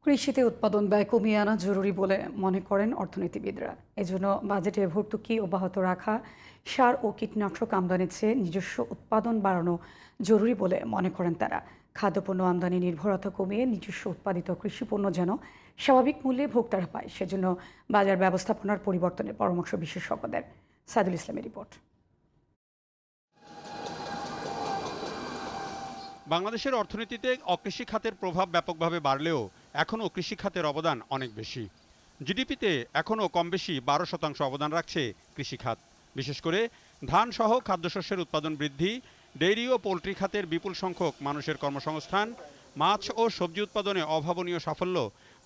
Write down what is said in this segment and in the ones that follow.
কৃষিতে উৎপাদন ব্যয় কমিয়ে আনা জরুরি বলে মনে করেন অর্থনীতিবিদরা। এজন্য বাজেটে ভর্তুকি অব্যাহত রাখা, সার ও কীটনাশক আমদানির চেয়ে নিজস্ব উৎপাদন বাড়ানো জরুরি বলে মনে করেন তারা। খাদ্যপণ্য আমদানি নির্ভরতা কমিয়ে নিজস্ব উৎপাদিত কৃষিপণ্য যেন স্বাভাবিক মূল্যে ভোক্তারা পায়, সেজন্য বাজার ব্যবস্থাপনার পরিবর্তনের পরামর্শ বিশেষজ্ঞদের। সাইদুল ইসলামের রিপোর্ট। বাংলাদেশের অর্থনীতিতে অকৃষি খাতের প্রভাব ব্যাপকভাবে বাড়লেও এখনও কৃষি খাতের অবদান অনেক বেশি। জিডিপিতে এখনও কম বেশি 12% অবদান রাখছে কৃষি খাত। বিশেষ করে ধান সহ খাদ্যশস্যের উৎপাদন বৃদ্ধি, ডেইরি ও পোলট্রি খাতের বিপুল সংখ্যক মানুষের কর্মসংস্থান, মাছ ও সবজি উৎপাদনে অভাবনীয় সাফল্য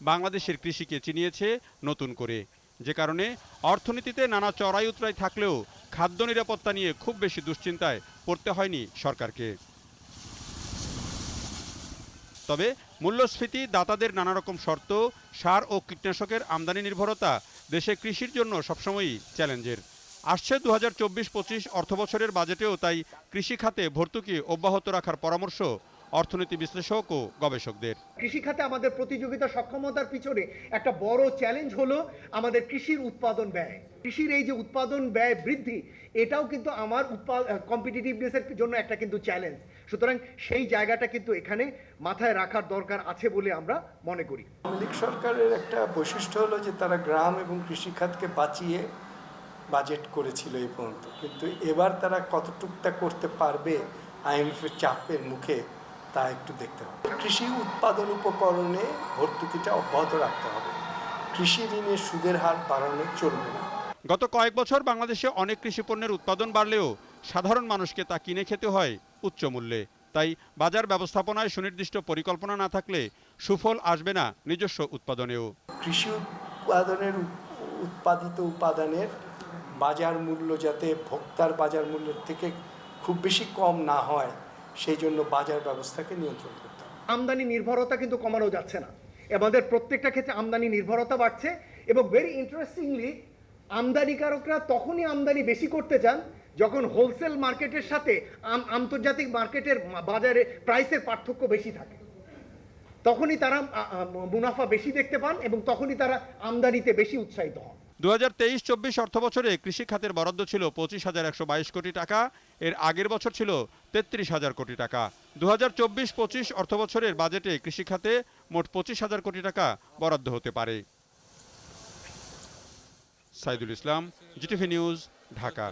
বাংলাদেশের কৃষিকে চিনিয়েছে নতুন করে। যে কারণে অর্থনীতিতে নানা চড়াই উতরাই থাকলেও খাদ্য নিরাপত্তা নিয়ে খুব বেশি দুশ্চিন্তায় পড়তে হয়নি সরকারকে। তবে মূল্যস্ফীতি, দাতাদের নানা রকম শর্ত, সার ও কীটনাশকের আমদানি নির্ভরতা দেশে কৃষির জন্য সবসময়ই চ্যালেঞ্জের। আসছে 2024-25 অর্থবছরের বাজেটেও তাই কৃষি খাতে ভর্তুকি অব্যাহত রাখার পরামর্শ অর্থনীতি বিশ্লেষক ও গবেষকদের। কৃষি খাতে আমাদের প্রতিযোগিতা সক্ষমতার পিছনে একটা বড় চ্যালেঞ্জ হলো আমাদের কৃষির উৎপাদন ব্যয়। কৃষির এই যে উৎপাদন ব্যয় বৃদ্ধি, এটাও কিন্তু আমার কম্পিটিটিভনেসের জন্য একটা কিন্তু চ্যালেঞ্জ। সুতরাং সেই জায়গাটা কিন্তু এখানে মাথায় রাখার দরকার আছে বলে আমরা মনে করি। আওয়ামী লীগ সরকারের একটা বৈশিষ্ট্য হলো যে তারা গ্রাম এবং কৃষি খাতকে বাঁচিয়ে বাজেট করেছিল এই পর্যন্ত, কিন্তু এবার তারা কতটুকটা করতে পারবে আইএমএফের চাপের মুখে তা একটু দেখতে হবে। কৃষি উৎপাদন উপকরণে ভর্তুকিটা অব্যাহত রাখতে হবে। কৃষি ঋণের সুদের হার বাড়ানো চলবে না। গত কয়েক বছর বাংলাদেশে অনেক কৃষিপণ্যের উৎপাদন বাড়লেও সাধারণ মানুষকে তা কিনে খেতে হয় উচ্চ মূল্যে। তাই বাজার ব্যবস্থাপনায় সুনির্দিষ্ট পরিকল্পনা না থাকলে সুফল আসবে না নিজস্ব উৎপাদনেও। কৃষি উৎপাদিত উপাদানের বাজার মূল্য যাতে ভোক্তার বাজার মূল্যের থেকে খুব বেশি কম না হয়, সেই জন্য বাজার ব্যবস্থাকে নিয়ন্ত্রণ করতে হবে। আমদানি নির্ভরতা কিন্তু কমানো যাচ্ছে না, আমাদের প্রত্যেকটা ক্ষেত্রে আমদানি নির্ভরতা বাড়ছে। এবং ভেরি ইন্টারেস্টিংলি, আমদানিকারকরা তখনই আমদানি বেশি করতে চান যখন হোলসেল মার্কেটের সাথে আন্তর্জাতিক মার্কেটের বাজারে প্রাইসের পার্থক্য বেশি থাকে। তখনই তারা মুনাফা বেশি দেখতে পান এবং তখনই তারা আমদানিতে বেশি উৎসাহিত হন। 2023-24 অর্থবছরে কৃষি খাতের বরাদ্দ ছিল 25,122 কোটি টাকা। এর আগের বছর ছিল 33,000 কোটি টাকা। 2024-25 অর্থবছরের বাজেটে কৃষি খাতে মোট 25,000 কোটি টাকা বরাদ্দ হতে পারে। Saidul Islam, GTV news, Dhaka.